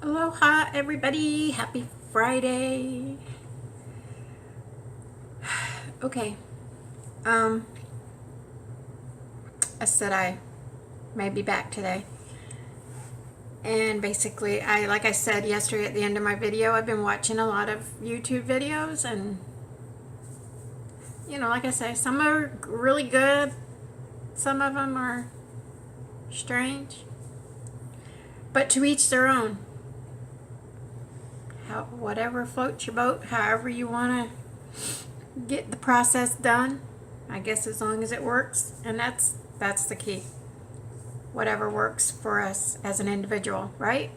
Aloha everybody, happy Friday. Okay, um, I said I may be back today. And basically, like I said yesterday at the end of my video, I've been watching a lot of YouTube videos and, like I say, some are really good, some of them are strange, but to each their own. Whatever floats your boat, however you want to get the process done, I guess, as long as it works. And that's the key. Whatever works for us as an individual, right?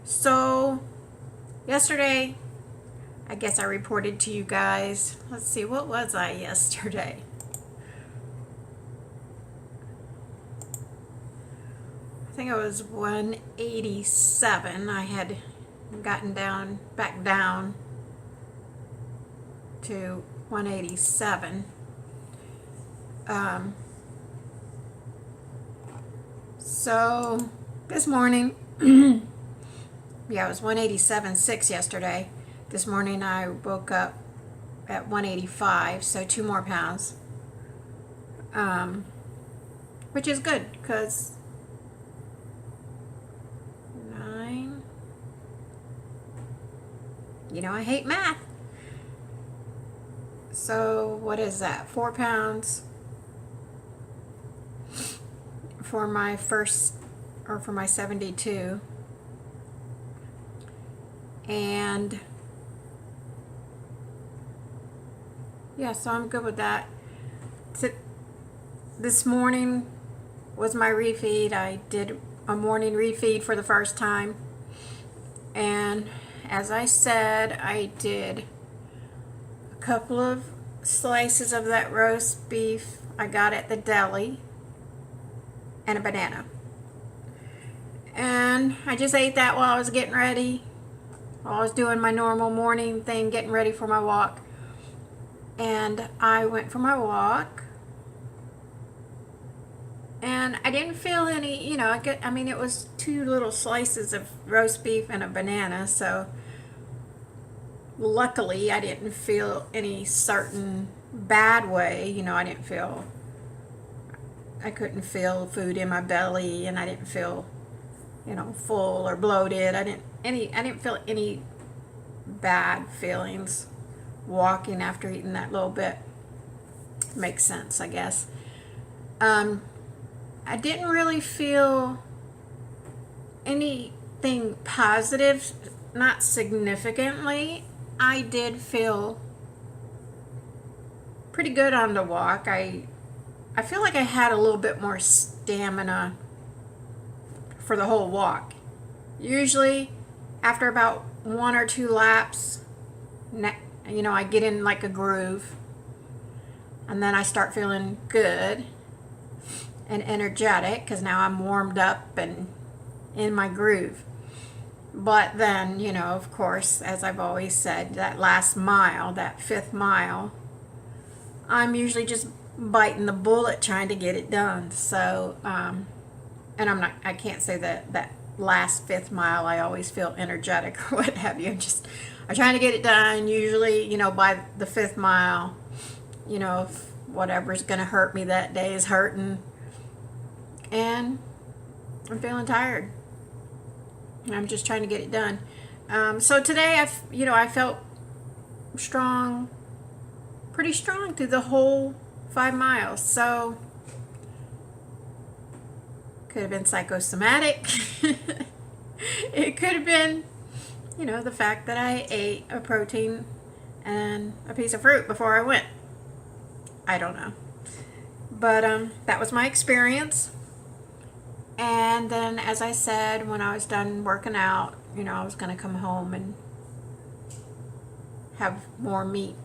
So yesterday, I guess I reported to you guys, let's see, what was I yesterday? I think it was 187. I had gotten back down to 187. So this morning, yeah, it was 187.6 yesterday. This morning I woke up at 185, so 2 more pounds, which is good because 9, I hate math. So what is that? 4 pounds for my first, or for my 72. And yeah, so I'm good with that. This morning was my refeed. I did a morning refeed for the first time. And as I said, I did a couple of slices of that roast beef I got at the deli and a banana. And I just ate that while I was getting ready. While I was doing my normal morning thing, getting ready for my walk. And I went for my walk. And I didn't feel any, it was 2 little slices of roast beef and a banana, so luckily I didn't feel any certain bad way. I couldn't feel food in my belly, and I didn't feel, full or bloated. I didn't feel any bad feelings walking after eating that little bit. Makes sense, I guess. I didn't really feel anything positive, not significantly. I did feel pretty good on the walk. I feel like I had a little bit more stamina for the whole walk. Usually after about 1 or 2 laps, I get in like a groove, and then I start feeling good and energetic because now I'm warmed up and in my groove. But then, of course, as I've always said, that last mile, that 5th mile, I'm usually just biting the bullet trying to get it done. So, and I can't say that last 5th mile I always feel energetic or what have you. I'm trying to get it done. Usually, by the 5th mile, if whatever's going to hurt me that day is hurting, and I'm feeling tired. I'm just trying to get it done. So today, I felt strong, pretty strong through the whole 5 miles. So could have been psychosomatic. It could have been, the fact that I ate a protein and a piece of fruit before I went. I don't know. But that was my experience. And then, as I said, when I was done working out, I was going to come home and have more meat.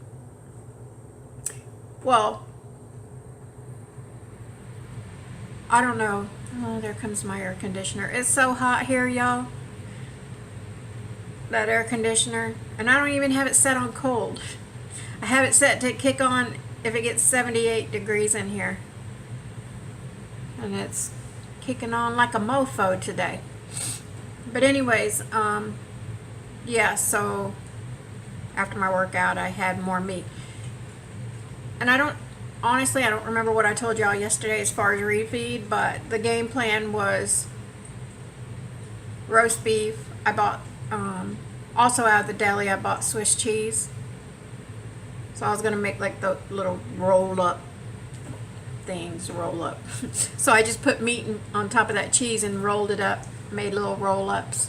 Well, I don't know. Oh, there comes my air conditioner. It's so hot here, y'all. That air conditioner. And I don't even have it set on cold. I have it set to kick on if it gets 78 degrees in here. And it's kicking on like a mofo today. But anyways, yeah, so after my workout, I had more meat. And honestly, I don't remember what I told y'all yesterday as far as refeed, but the game plan was roast beef. I bought, also out of the deli, I bought Swiss cheese. So I was going to make like the little roll up things, roll up. So I just put meat on top of that cheese and rolled it up, made little roll ups.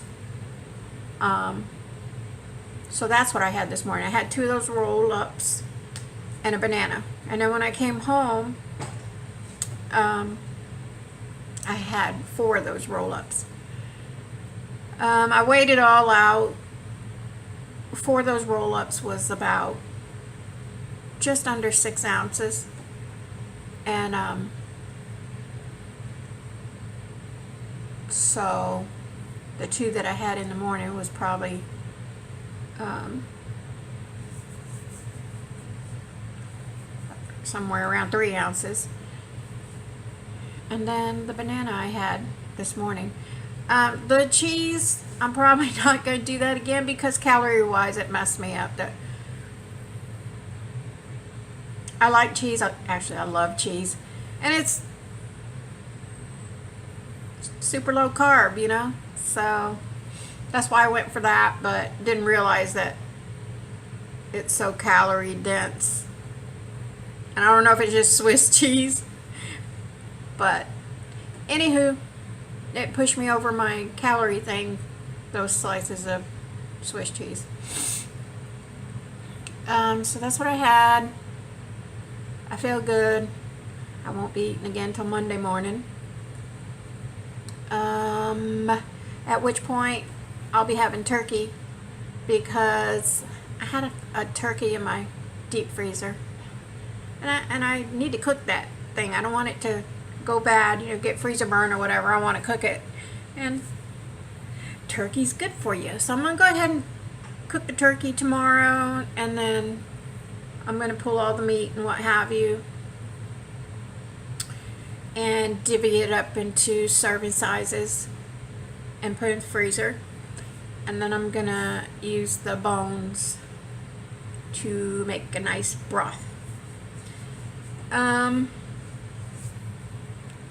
So that's what I had this morning. I had 2 of those roll ups and a banana. And then when I came home, I had 4 of those roll ups. I weighed it all out. 4 of those roll ups was about just under 6 ounces. And so the 2 that I had in the morning was probably somewhere around 3 ounces. And then the banana I had this morning. The cheese, I'm probably not going to do that again because calorie wise it messed me up. I like cheese. Actually, I love cheese. And it's super low carb, you know? So that's why I went for that, but didn't realize that it's so calorie dense. And I don't know if it's just Swiss cheese. But anywho, it pushed me over my calorie thing, those slices of Swiss cheese. So that's what I had. I feel good. I won't be eating again till Monday morning. At which point I'll be having turkey because I had a turkey in my deep freezer. And I need to cook that thing. I don't want it to go bad, get freezer burn or whatever. I want to cook it. And turkey's good for you. So I'm going to go ahead and cook the turkey tomorrow, and then I'm going to pull all the meat and what have you and divvy it up into serving sizes and put it in the freezer. And then I'm going to use the bones to make a nice broth.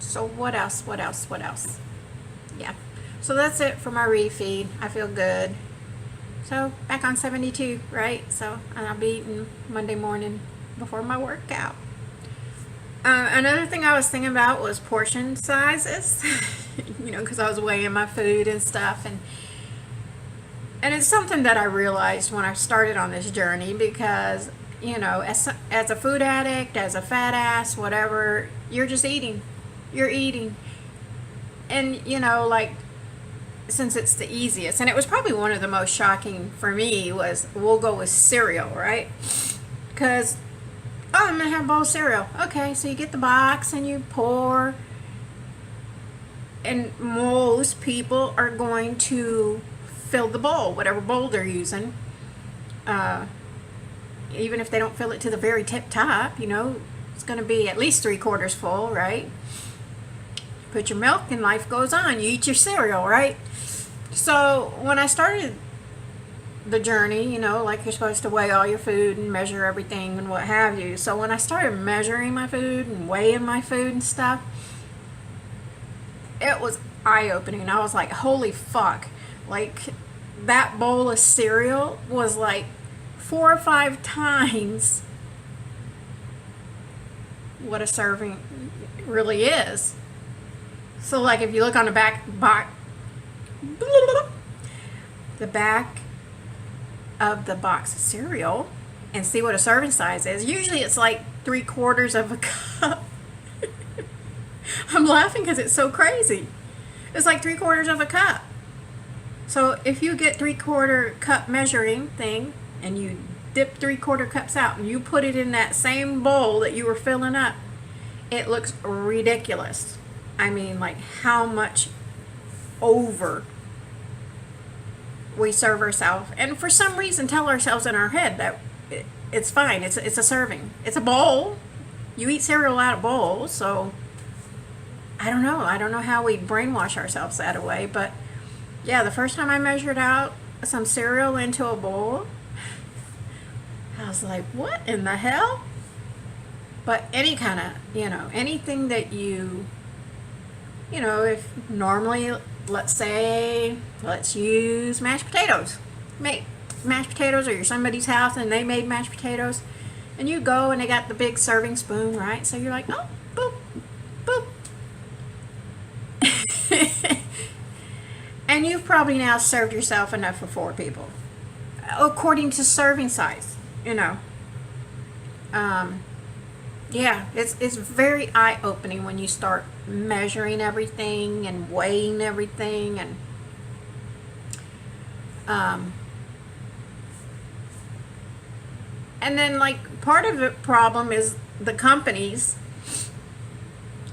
So what else? Yeah. So that's it for my refeed. I feel good. So back on 72, right? So I'll be eating Monday morning before my workout. Another thing I was thinking about was portion sizes. Because I was weighing my food and stuff, and it's something that I realized when I started on this journey because, as a food addict, as a fat ass, whatever, you're just eating. You're eating. And, since it's the easiest, and it was probably one of the most shocking for me was, we'll go with cereal, right? Because, I'm going to have a bowl of cereal. Okay, so you get the box and you pour, and most people are going to fill the bowl, whatever bowl they're using. Even if they don't fill it to the very tip top, it's going to be at least 3/4 full, right? Put your milk and life goes on. You eat your cereal, right? So when I started the journey, like you're supposed to weigh all your food and measure everything and what have you. So when I started measuring my food and weighing my food and stuff, it was eye-opening. I was like, holy fuck. Like, that bowl of cereal was like 4 or 5 times what a serving really is. So like if you look on the back of the box of cereal and see what a serving size is, usually it's like 3/4 of a cup. I'm laughing because it's so crazy. It's like 3/4 of a cup. So if you get 3/4 cup measuring thing and you dip 3/4 cups out and you put it in that same bowl that you were filling up, it looks ridiculous. I mean, like how much over we serve ourselves, and for some reason tell ourselves in our head that it's fine. It's a serving. It's a bowl. You eat cereal out of bowls, so I don't know how we brainwash ourselves that way, but Yeah, the first time I measured out some cereal into a bowl, I was like, what in the hell? But any kind of, anything that if normally, let's use mashed potatoes. Make mashed potatoes, or you're somebody's house and they made mashed potatoes, and you go and they got the big serving spoon, right? So you're like, oh, boop, boop. And you've probably now served yourself enough for 4 people, according to serving size, Yeah, it's very eye-opening when you start measuring everything and weighing everything, um, and then like part of the problem is the companies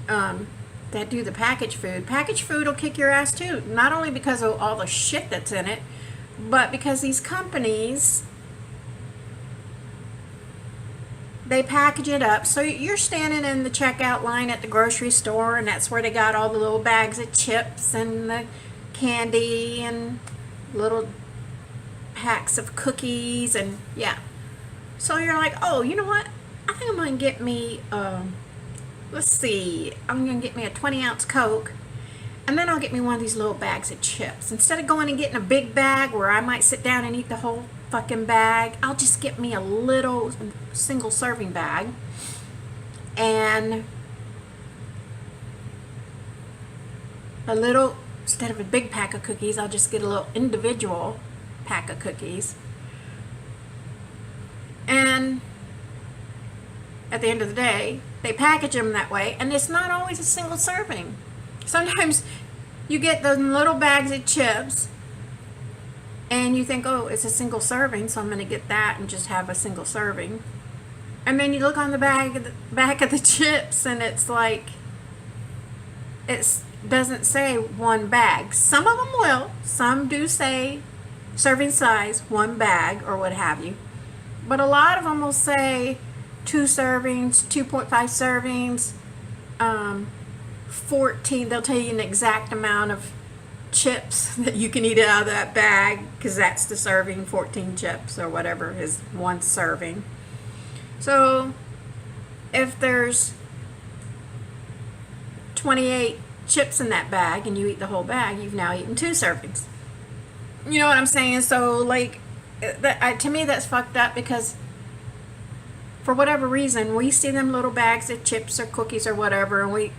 that do the packaged food. Packaged food will kick your ass too, not only because of all the shit that's in it, but because these companies, they package it up. So you're standing in the checkout line at the grocery store, and that's where they got all the little bags of chips and the candy and little packs of cookies, and yeah. So you're like, oh, you know what? I think I'm going to get me, let's see, I'm going to get me a 20-ounce Coke, and then I'll get me one of these little bags of chips. Instead of going and getting a big bag where I might sit down and eat the whole fucking bag, I'll just get me a little single serving bag, and instead of a big pack of cookies, I'll just get a little individual pack of cookies. And at the end of the day, they package them that way, and it's not always a single serving. Sometimes you get those little bags of chips and you think, oh, it's a single serving, so I'm going to get that and just have a single serving. And then you look on the back of the chips, and it's like, it doesn't say one bag. Some of them will. Some do say serving size, 1 bag, or what have you. But a lot of them will say 2 servings, 2.5 servings, 14. They'll tell you an exact amount of chips that you can eat out of that bag, because that's the serving, 14 chips or whatever is 1 serving. So if there's 28 chips in that bag and you eat the whole bag, you've now eaten 2 servings. You know what I'm saying? So like, to me that's fucked up, because for whatever reason we see them little bags of chips or cookies or whatever, and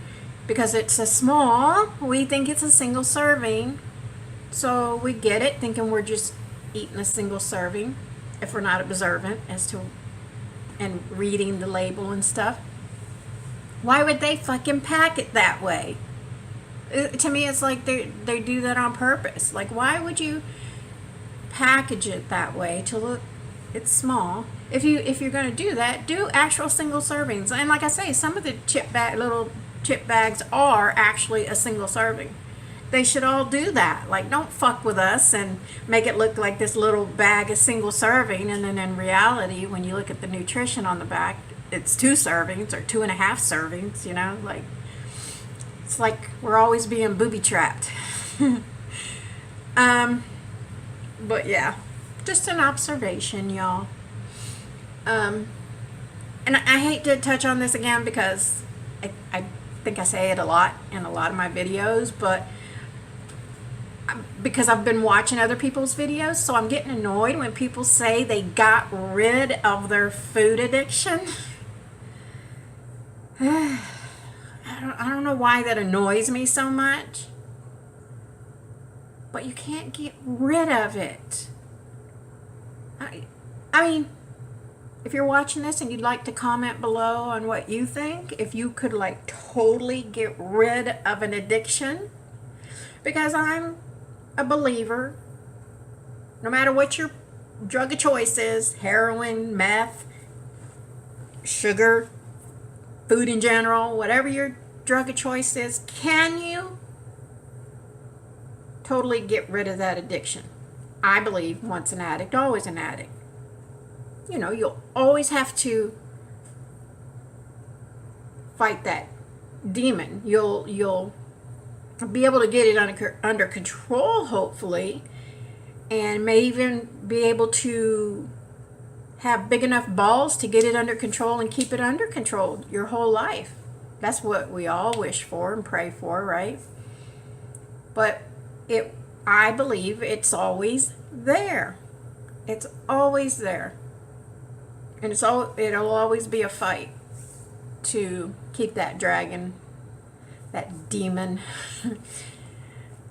because it's a small, we think it's a single serving, so we get it thinking we're just eating a single serving if we're not observant as to and reading the label and stuff. Why would they fucking pack it that way? To me it's like they do that on purpose. Like, why would you package it that way to look, it's small? If you're going to do that, do actual single servings. And like I say, some of the little chip bags are actually a single serving. They should all do that. Like, don't fuck with us and make it look like this little bag is single serving, and then in reality, when you look at the nutrition on the back, it's 2 servings or 2.5 servings. Like, it's like we're always being booby trapped. But yeah, just an observation, y'all. And I hate to touch on this again, because I think I say it a lot in a lot of my videos, but because I've been watching other people's videos, so I'm getting annoyed when people say they got rid of their food addiction. I don't know why that annoys me so much, but you can't get rid of it. I mean, if you're watching this and you'd like to comment below on what you think, if you could like totally get rid of an addiction, because I'm a believer, no matter what your drug of choice is, heroin, meth, sugar, food in general, whatever your drug of choice is, can you totally get rid of that addiction? I believe once an addict, always an addict. You'll always have to fight that demon. You'll be able to get it under control, hopefully, and may even be able to have big enough balls to get it under control and keep it under control your whole life. That's what we all wish for and pray for, right? But I believe it's always there. It's always there. And it'll always be a fight to keep that dragon, that demon,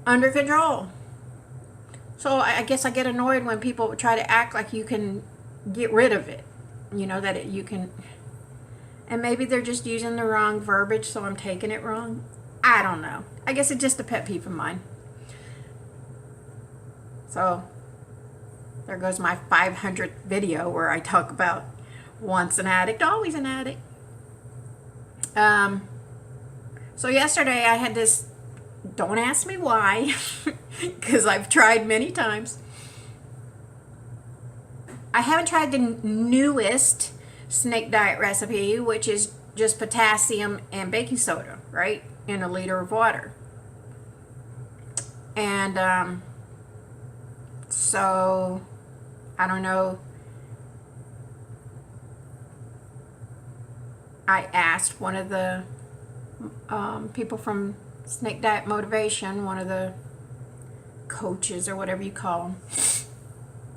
under control. So I guess I get annoyed when people try to act like you can get rid of it. You know, you can, and maybe they're just using the wrong verbiage, so I'm taking it wrong. I don't know. I guess it's just a pet peeve of mine. So there goes my 500th video where I talk about once an addict, always an addict. So yesterday I had this, don't ask me why, because I've tried many times. I haven't tried the newest snake diet recipe, which is just potassium and baking soda, right, in a liter of water. And so I don't know. I asked one of the people from Snake Diet Motivation, one of the coaches or whatever you call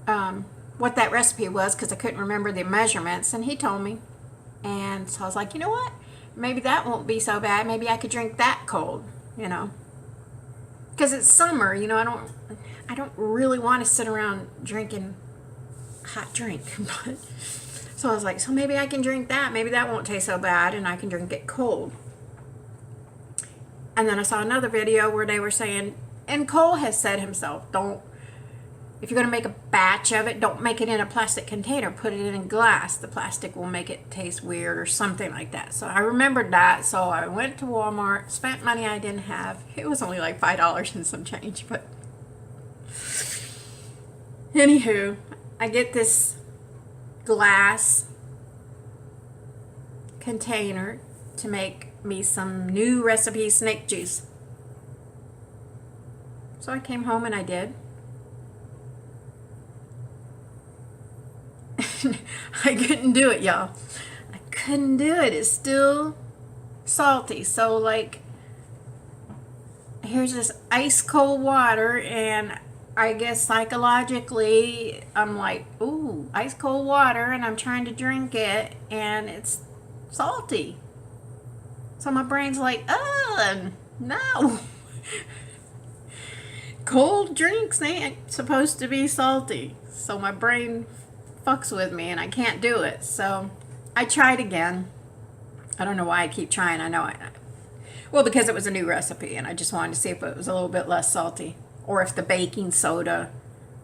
them, what that recipe was, because I couldn't remember the measurements, and he told me. And so I was like, you know what? Maybe that won't be so bad. Maybe I could drink that cold, you know. Because it's summer, you know, I don't really want to sit around drinking hot drink. But so I was like, so maybe I can drink that. Maybe that won't taste so bad, and I can drink it cold. And then I saw another video where they were saying, and Cole has said himself, if you're going to make a batch of it, don't make it in a plastic container. Put it in glass. The plastic will make it taste weird or something like that. So I remembered that. So I went to Walmart, spent money I didn't have. It was only like $5 and some change. But anywho, I get this glass container to make me some new recipe snake juice. So I came home and I did. I couldn't do it, y'all. I couldn't do it. It's still salty. So, like, here's this ice cold water, and I guess psychologically, I'm like, ooh, ice cold water, and I'm trying to drink it, and it's salty. So my brain's like, no. Cold drinks ain't supposed to be salty. So my brain fucks with me and I can't do it. So I tried again. I don't know why I keep trying. I know well, because it was a new recipe and I just wanted to see if it was a little bit less salty, or if the baking soda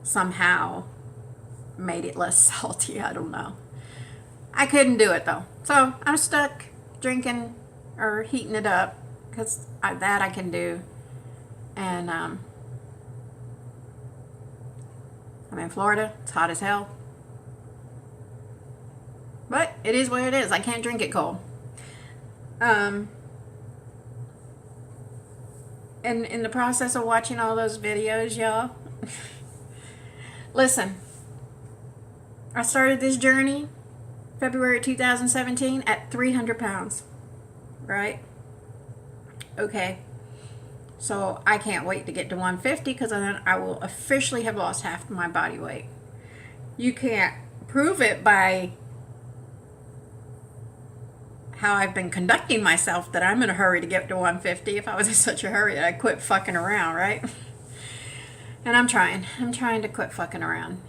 somehow made it less salty. I don't know. I couldn't do it though. So I'm stuck drinking or heating it up, because that I can do. And I'm in Florida. It's hot as hell. But it is what it is. I can't drink it cold. And in the process of watching all those videos, y'all, listen, I started this journey February 2017 at 300 pounds, right? Okay. So I can't wait to get to 150, because then I will officially have lost half my body weight. You can't prove it by how I've been conducting myself that I'm in a hurry to get to 150. If I was in such a hurry, I'd quit fucking around, right? And I'm trying to quit fucking around.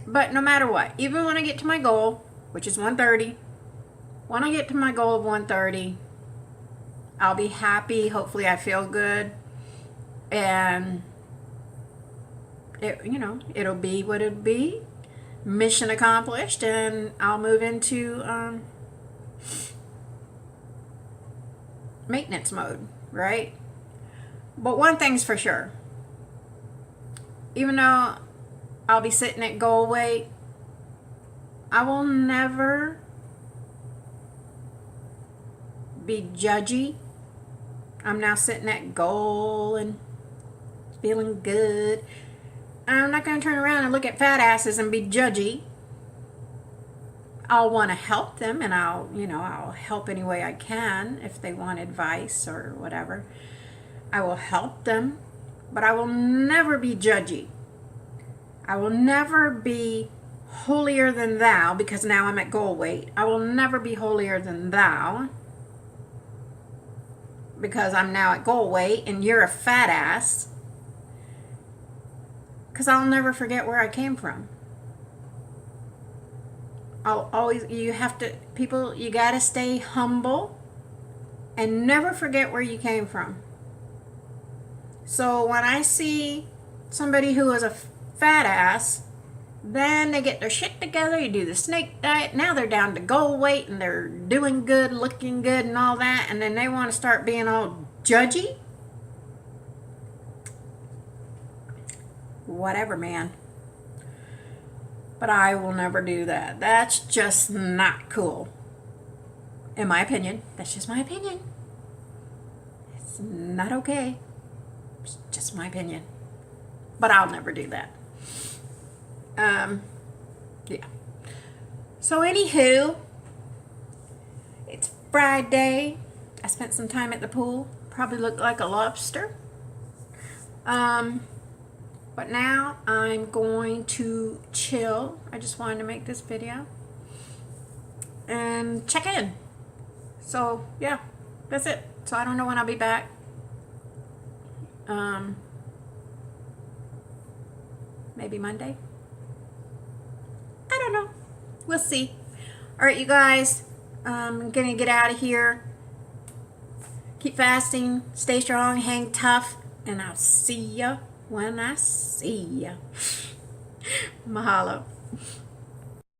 But no matter what, even when I get to my goal, which is 130, when I get to my goal of 130, I'll be happy. Hopefully I feel good. And it'll be what it'll be. Mission accomplished, and I'll move into maintenance mode, right? But one thing's for sure. Even though I'll be sitting at goal weight, I will never be judgy I'm now sitting at goal and feeling good. I'm not going to turn around and look at fat asses and be judgy. I'll want to help them, and I'll help any way I can if they want advice or whatever. I will help them, but I will never be judgy. I will never be holier than thou because now I'm at goal weight. I will never be holier than thou because I'm now at goal weight and you're a fat ass. Because I'll never forget where I came from. You gotta stay humble and never forget where you came from. So when I see somebody who is a fat ass, then they get their shit together, you do the snake diet, now they're down to goal weight and they're doing good, looking good and all that, and then they want to start being all judgy. Whatever, man. But I will never do that. That's just not cool. In my opinion. That's just my opinion. It's not okay. It's just my opinion. But I'll never do that. Yeah. So anywho, it's Friday. I spent some time at the pool. Probably looked like a lobster. But now I'm going to chill. I just wanted to make this video and check in. So yeah, that's it. So I don't know when I'll be back. Maybe Monday. I don't know. We'll see. All right, you guys. I'm gonna get out of here. Keep fasting. Stay strong. Hang tough. And I'll see ya when I see ya. Mahalo.